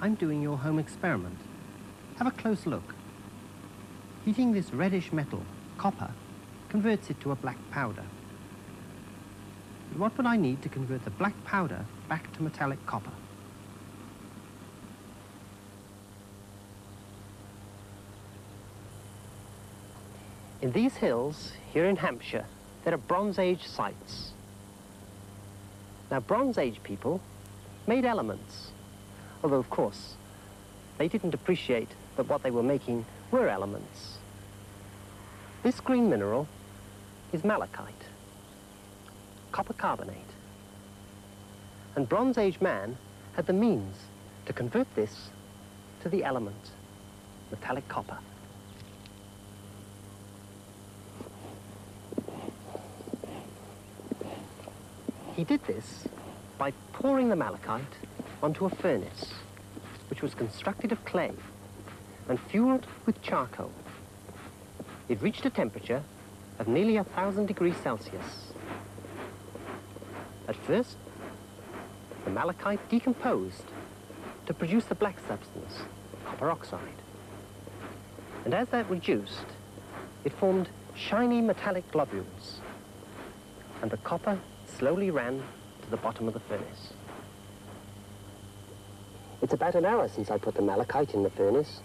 I'm doing your home experiment. Have a close look. Heating this reddish metal, copper, converts it to a black powder. But what would I need to convert the black powder back to metallic copper? In these hills, here in Hampshire, there are Bronze Age sites. Now, Bronze Age people made elements, although, of course, they didn't appreciate that what they were making were elements. This green mineral is malachite, copper carbonate. And Bronze Age man had the means to convert this to the element, metallic copper. He did this by pouring the malachite onto a furnace, which was constructed of clay and fueled with charcoal. It reached a temperature of nearly 1,000 degrees Celsius. At first, the malachite decomposed to produce the black substance, copper oxide. And as that reduced, it formed shiny metallic globules, and the copper slowly ran to the bottom of the furnace. It's about an hour since I put the malachite in the furnace,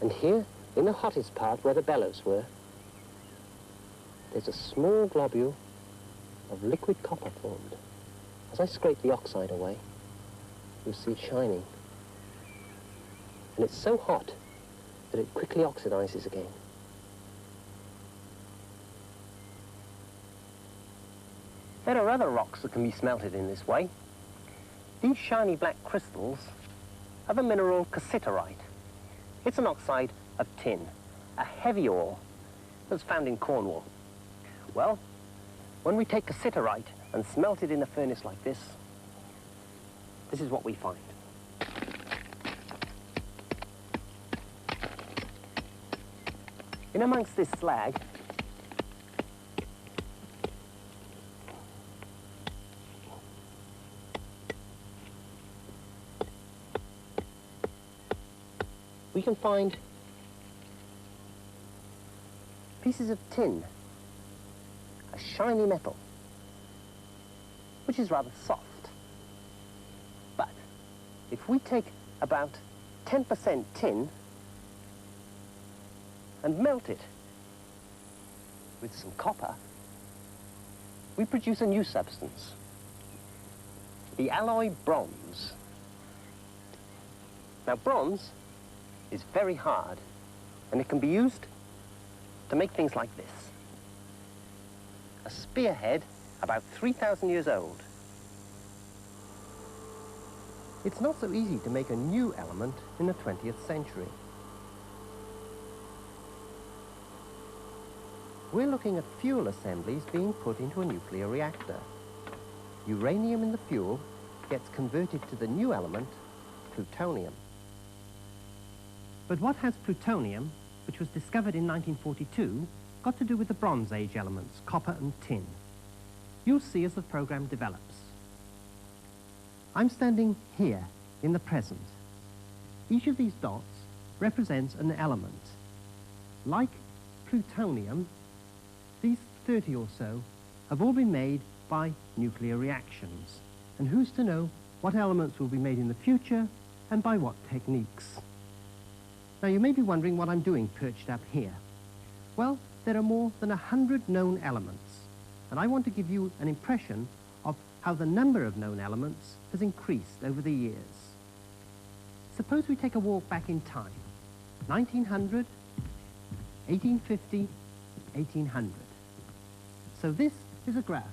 and here, in the hottest part where the bellows were, there's a small globule of liquid copper formed. As I scrape the oxide away, you'll see it shining. And it's so hot that it quickly oxidizes again. There are other rocks that can be smelted in this way. These shiny black crystals are the mineral cassiterite. It's an oxide of tin, a heavy ore that's found in Cornwall. Well, when we take cassiterite and smelt it in a furnace like this is what we find. In amongst this slag, we can find pieces of tin, a shiny metal, which is rather soft. But if we take about 10% tin and melt it with some copper, we produce a new substance, the alloy bronze. Now, bronze is very hard, and it can be used to make things like this. A spearhead about 3,000 years old. It's not so easy to make a new element in the 20th century. We're looking at fuel assemblies being put into a nuclear reactor. Uranium in the fuel gets converted to the new element, plutonium. But what has plutonium, which was discovered in 1942, got to do with the Bronze Age elements, copper and tin? You'll see as the program develops. I'm standing here in the present. Each of these dots represents an element. Like plutonium, these 30 or so have all been made by nuclear reactions. And who's to know what elements will be made in the future and by what techniques? Now, you may be wondering what I'm doing perched up here. Well, there are more than 100 known elements, and I want to give you an impression of how the number of known elements has increased over the years. Suppose we take a walk back in time. 1900, 1850, 1800. So this is a graph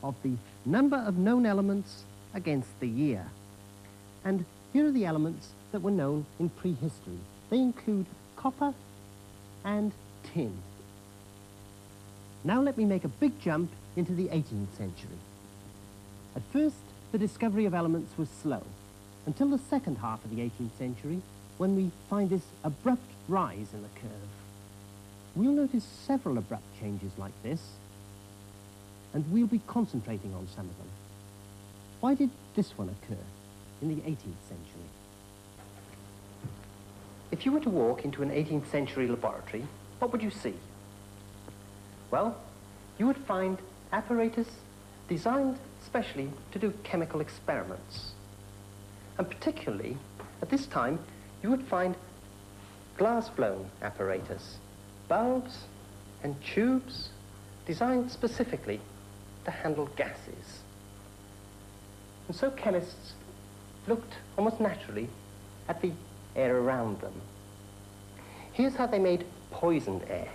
of the number of known elements against the year. And here are the elements that were known in prehistory. They include copper and tin. Now let me make a big jump into the 18th century. At first, the discovery of elements was slow, until the second half of the 18th century, when we find this abrupt rise in the curve. We'll notice several abrupt changes like this, and we'll be concentrating on some of them. Why did this one occur in the 18th century? If you were to walk into an 18th century laboratory, what would you see? Well, you would find apparatus designed specially to do chemical experiments. And particularly, at this time, you would find glass-blown apparatus, bulbs and tubes designed specifically to handle gases. And so chemists looked almost naturally at the air around them. Here's how they made poisoned air.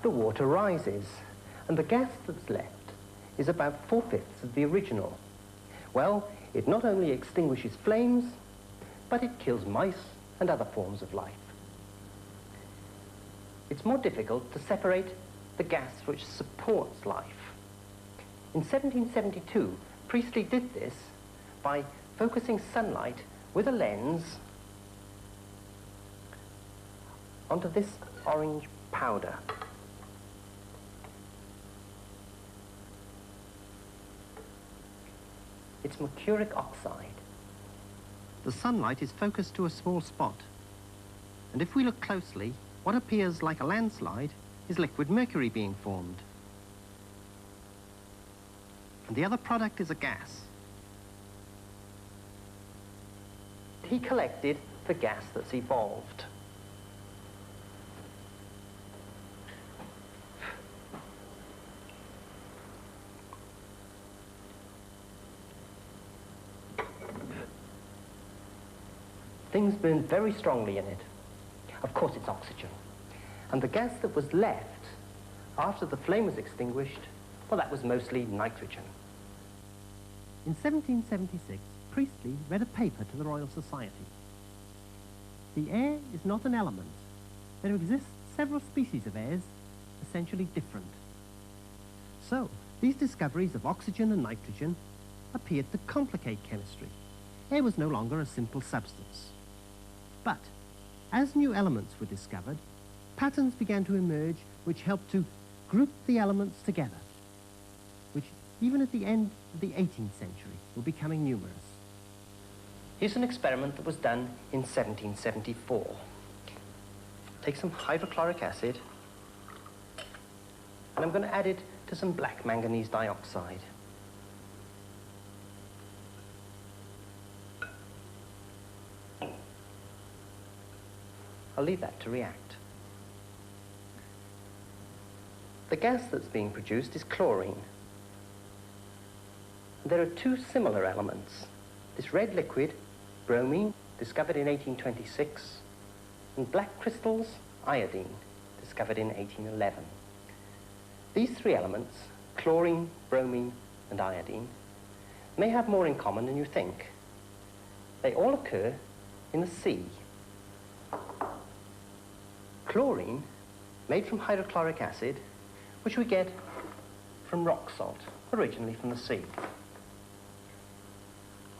The water rises, and the gas that's left is about 4/5 of the original. Well, it not only extinguishes flames, but it kills mice and other forms of life. It's more difficult to separate the gas which supports life. In 1772, Priestley did this by focusing sunlight with a lens onto this orange powder. It's mercuric oxide. The sunlight is focused to a small spot, and if we look closely, what appears like a landslide is liquid mercury being formed. And the other product is a gas. He collected the gas that's evolved. Things burn very strongly in it. Of course, it's oxygen. And the gas that was left after the flame was extinguished, well, that was mostly nitrogen. In 1776, Priestley read a paper to the Royal Society. The air is not an element. There exist several species of airs, essentially different. So, these discoveries of oxygen and nitrogen appeared to complicate chemistry. Air was no longer a simple substance. But as new elements were discovered, patterns began to emerge which helped to group the elements together, which even at the end of the 18th century were becoming numerous. Here's an experiment that was done in 1774. Take some hydrochloric acid, and I'm going to add it to some black manganese dioxide. I'll leave that to react. The gas that's being produced is chlorine. There are two similar elements. This red liquid, bromine, discovered in 1826, and black crystals, iodine, discovered in 1811. These three elements, chlorine, bromine, and iodine, may have more in common than you think. They all occur in the sea. Chlorine, made from hydrochloric acid, which we get from rock salt, originally from the sea.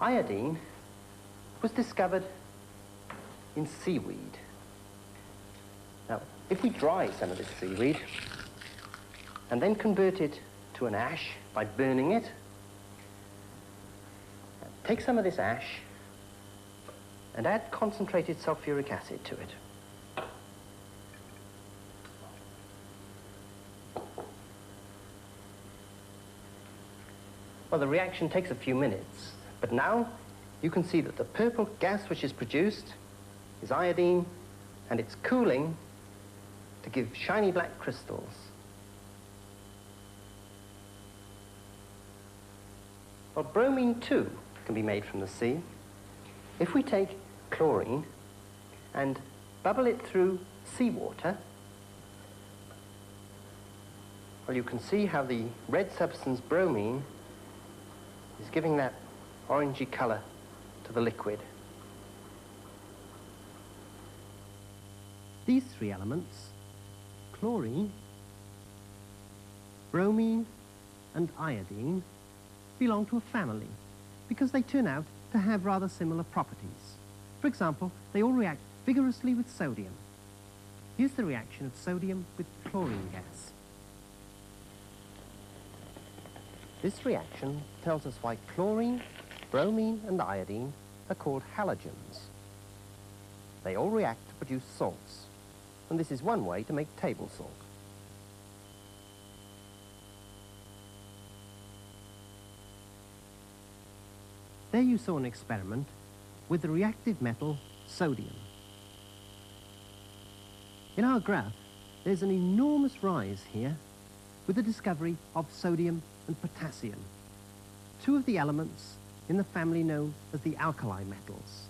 Iodine was discovered in seaweed. Now, if we dry some of this seaweed and then convert it to an ash by burning it, take some of this ash and add concentrated sulfuric acid to it. Well, the reaction takes a few minutes, but now you can see that the purple gas which is produced is iodine, and it's cooling to give shiny black crystals. Well, bromine too can be made from the sea. If we take chlorine and bubble it through seawater, well, you can see how the red substance bromine is giving that orangey color to the liquid. These three elements, chlorine, bromine and iodine belong to a family because they turn out to have rather similar properties. For example, they all react vigorously with sodium. Here's the reaction of sodium with chlorine gas. This reaction tells us why chlorine, bromine and iodine are called halogens. They all react to produce salts, and this is one way to make table salt. There you saw an experiment with the reactive metal sodium. In our graph, there's an enormous rise here with the discovery of sodium and potassium, two of the elements in the family known as the alkali metals.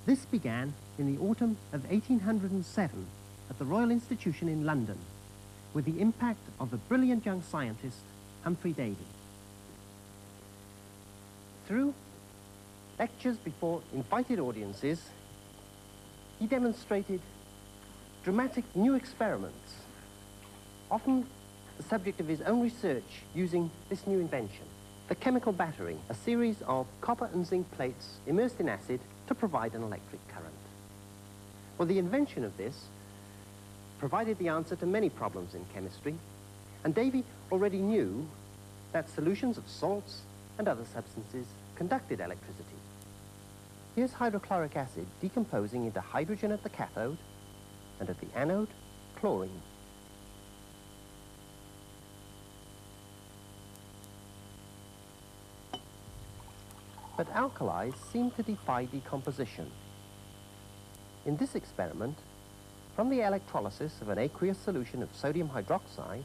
This began in the autumn of 1807 at the Royal Institution in London with the impact of the brilliant young scientist Humphrey Davy. Through lectures before invited audiences, he demonstrated dramatic new experiments, often the subject of his own research using this new invention, the chemical battery, a series of copper and zinc plates immersed in acid to provide an electric current. Well, the invention of this provided the answer to many problems in chemistry, and Davy already knew that solutions of salts and other substances conducted electricity. Here's hydrochloric acid decomposing into hydrogen at the cathode, and at the anode, chlorine. But alkalis seem to defy decomposition. In this experiment, from the electrolysis of an aqueous solution of sodium hydroxide,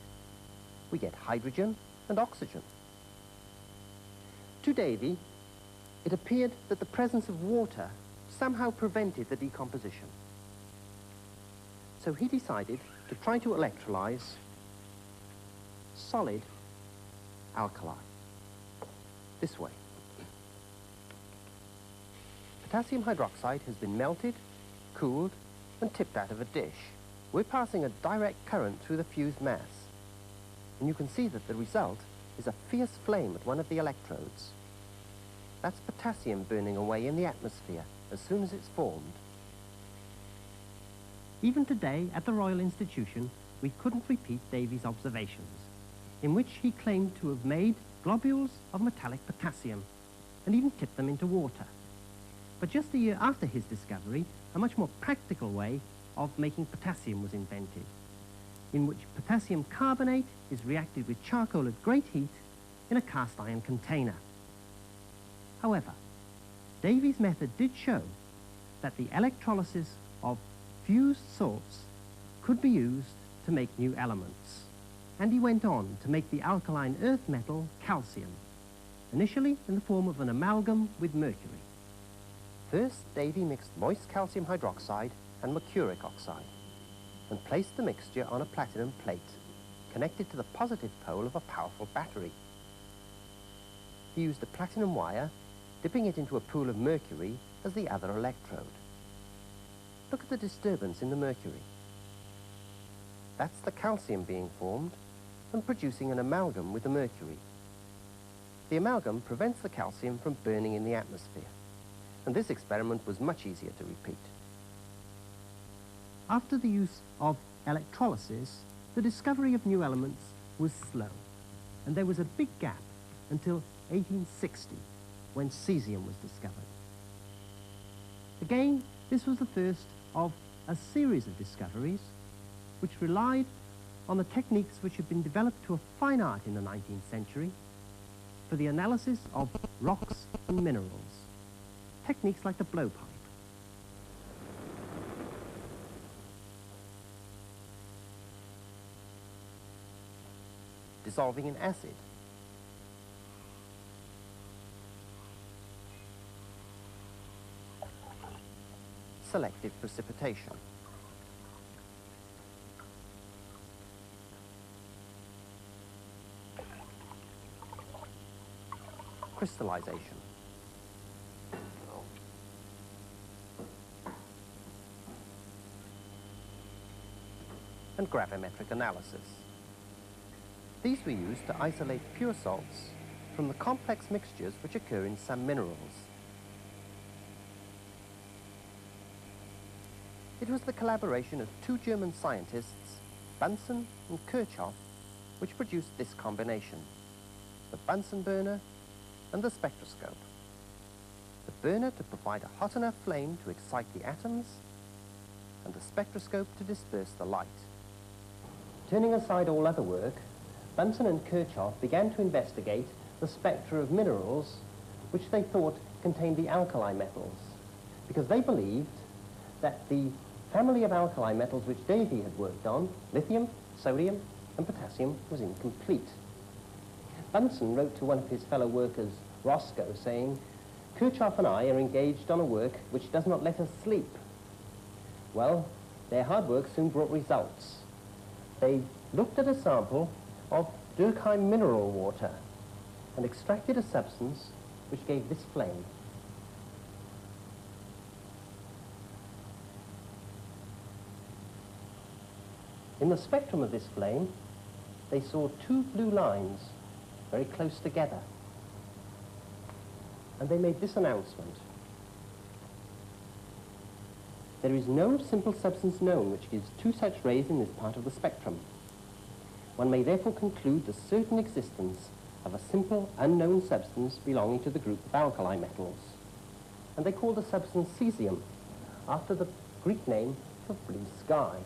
we get hydrogen and oxygen. To Davy, it appeared that the presence of water somehow prevented the decomposition. So he decided to try to electrolyze solid alkali this way. Potassium hydroxide has been melted, cooled, and tipped out of a dish. We're passing a direct current through the fused mass, and you can see that the result is a fierce flame at one of the electrodes. That's potassium burning away in the atmosphere as soon as it's formed. Even today, at the Royal Institution, we couldn't repeat Davy's observations, in which he claimed to have made globules of metallic potassium and even tipped them into water. But just a year after his discovery, a much more practical way of making potassium was invented, in which potassium carbonate is reacted with charcoal at great heat in a cast iron container. However, Davy's method did show that the electrolysis of fused salts could be used to make new elements. And he went on to make the alkaline earth metal calcium, initially in the form of an amalgam with mercury. First, Davy mixed moist calcium hydroxide and mercuric oxide and placed the mixture on a platinum plate connected to the positive pole of a powerful battery. He used a platinum wire, dipping it into a pool of mercury as the other electrode. Look at the disturbance in the mercury. That's the calcium being formed and producing an amalgam with the mercury. The amalgam prevents the calcium from burning in the atmosphere, and this experiment was much easier to repeat. After the use of electrolysis, the discovery of new elements was slow, and there was a big gap until 1860, when cesium was discovered. Again, this was the first of a series of discoveries which relied on the techniques which had been developed to a fine art in the 19th century for the analysis of rocks and minerals, techniques like the blowpipe. Dissolving in acid. Selective precipitation. Crystallization. And gravimetric analysis. These were used to isolate pure salts from the complex mixtures which occur in some minerals. It was the collaboration of two German scientists, Bunsen and Kirchhoff, which produced this combination, the Bunsen burner and the spectroscope. The burner to provide a hot enough flame to excite the atoms, and the spectroscope to disperse the light. Turning aside all other work, Bunsen and Kirchhoff began to investigate the spectra of minerals which they thought contained the alkali metals, because they believed that the family of alkali metals which Davy had worked on, lithium, sodium, and potassium, was incomplete. Bunsen wrote to one of his fellow workers, Roscoe, saying, "Kirchhoff and I are engaged on a work which does not let us sleep." Well, their hard work soon brought results. They looked at a sample of Durkheim mineral water and extracted a substance which gave this flame. In the spectrum of this flame, they saw two blue lines very close together. And they made this announcement: "There is no simple substance known which gives two such rays in this part of the spectrum. One may therefore conclude the certain existence of a simple, unknown substance belonging to the group of alkali metals." And they called the substance cesium, after the Greek name for blue sky.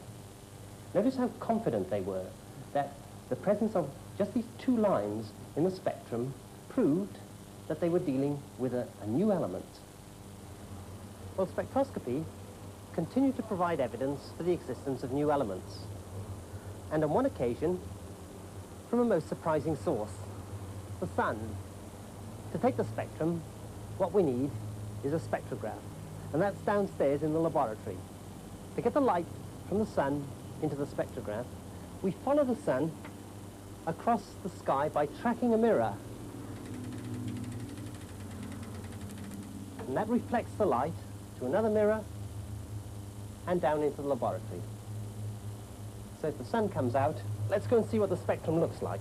Notice how confident they were that the presence of just these two lines in the spectrum proved that they were dealing with a new element. Well, spectroscopy continued to provide evidence for the existence of new elements, and on one occasion, from a most surprising source, the sun. To take the spectrum, what we need is a spectrograph, and that's downstairs in the laboratory. To get the light from the sun into the spectrograph, we follow the sun across the sky by tracking a mirror. And that reflects the light to another mirror and down into the laboratory. So if the sun comes out, let's go and see what the spectrum looks like.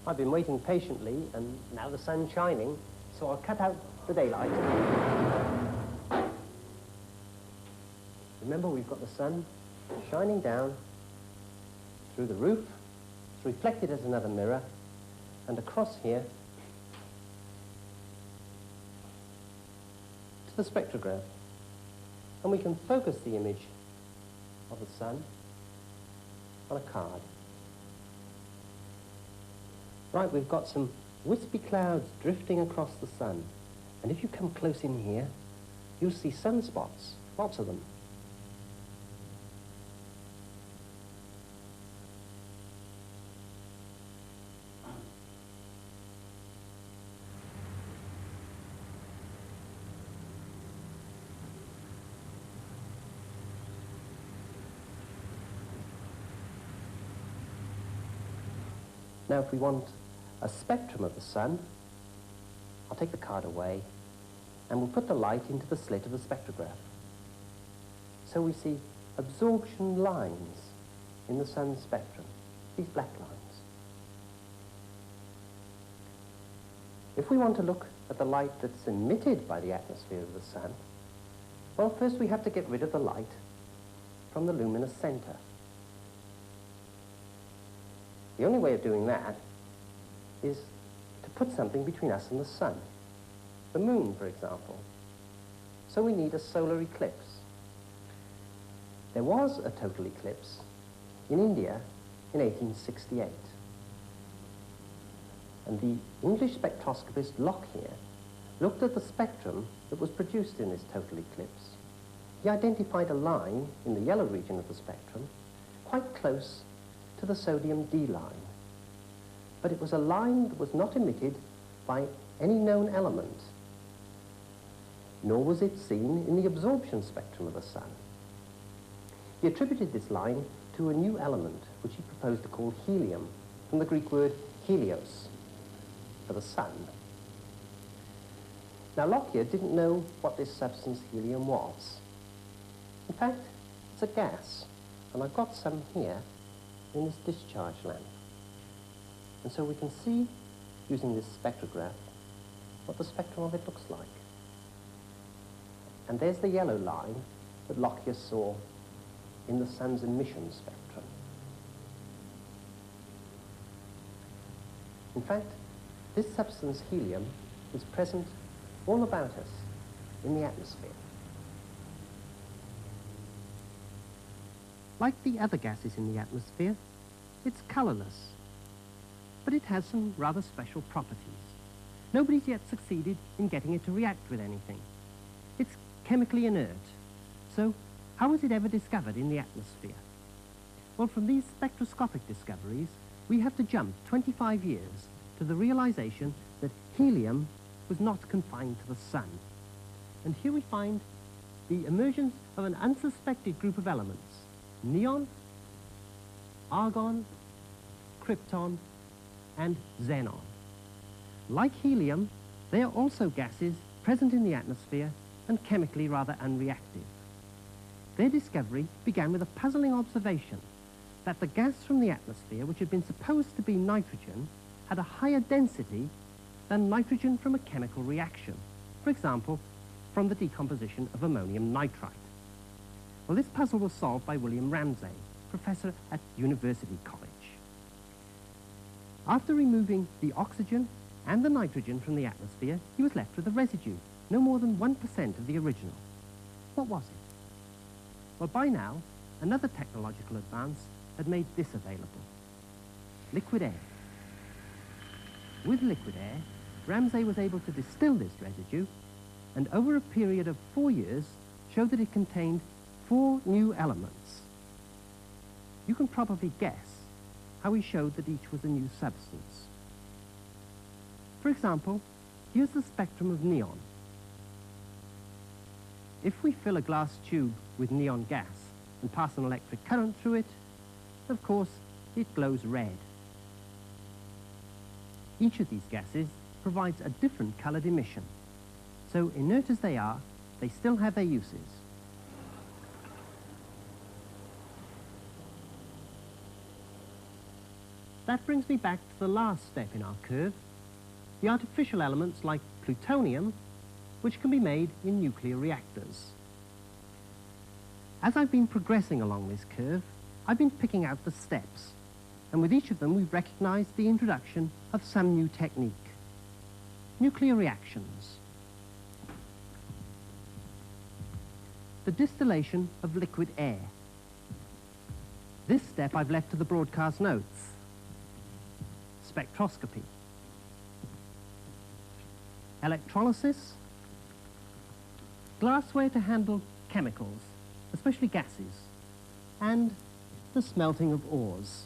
I've been waiting patiently, and now the sun's shining, so I'll cut out the daylight. Remember, we've got the sun shining down through the roof. It's reflected as another mirror, and across here to the spectrograph. And we can focus the image of the sun on a card. Right, we've got some wispy clouds drifting across the sun. And if you come close in here, you'll see sunspots, lots of them. Now, if we want a spectrum of the sun, I'll take the card away, and we'll put the light into the slit of the spectrograph. So we see absorption lines in the sun's spectrum, these black lines. If we want to look at the light that's emitted by the atmosphere of the sun, well, first we have to get rid of the light from the luminous center. The only way of doing that is to put something between us and the sun. The moon, for example. So we need a solar eclipse. There was a total eclipse in India in 1868. And the English spectroscopist Lockyer looked at the spectrum that was produced in this total eclipse. He identified a line in the yellow region of the spectrum quite close to the sodium D line. But it was a line that was not emitted by any known element, nor was it seen in the absorption spectrum of the sun. He attributed this line to a new element, which he proposed to call helium, from the Greek word helios, for the sun. Now, Lockyer didn't know what this substance helium was. fact, it's a gas, and I've got some here in this discharge lamp. And so we can see, using this spectrograph, what the spectrum of it looks like. And there's the yellow line that Lockyer saw in the sun's emission spectrum. In fact, this substance helium is present all about us in the atmosphere. Like the other gases in the atmosphere, it's colourless, but it has some rather special properties. Nobody's yet succeeded in getting it to react with anything. It's chemically inert, so how was it ever discovered in the atmosphere? Well, from these spectroscopic discoveries, we have to jump 25 years to the realization that helium was not confined to the sun. And here we find the emergence of an unsuspected group of elements: neon, argon, krypton, and xenon. Like helium, they are also gases present in the atmosphere and chemically rather unreactive. Their discovery began with a puzzling observation that the gas from the atmosphere, which had been supposed to be nitrogen, had a higher density than nitrogen from a chemical reaction, for example, from the decomposition of ammonium nitrite. Well, this puzzle was solved by William Ramsay, professor at University College. After removing the oxygen and the nitrogen from the atmosphere, he was left with a residue, no more than 1% of the original. What was it? Well, by now, another technological advance had made this available: liquid air. With liquid air, Ramsay was able to distill this residue, and over a period of 4 years, showed that it contained 4 new elements. You can probably guess how he showed that each was a new substance. For example, here's the spectrum of neon. If we fill a glass tube with neon gas and pass an electric current through it, of course, it glows red. Each of these gases provides a different colored emission. So inert as they are, they still have their uses. That brings me back to the last step in our curve, the artificial elements like plutonium, which can be made in nuclear reactors. As I've been progressing along this curve, I've been picking out the steps, and with each of them we've recognized the introduction of some new technique. Nuclear reactions. The distillation of liquid air. This step I've left to the broadcast notes. Spectroscopy. Electrolysis. Glassware to handle chemicals, especially gases, and the smelting of ores.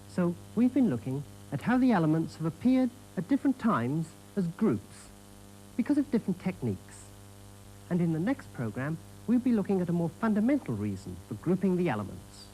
So we've been looking at how the elements have appeared at different times as groups because of different techniques. And in the next program, we'll be looking at a more fundamental reason for grouping the elements.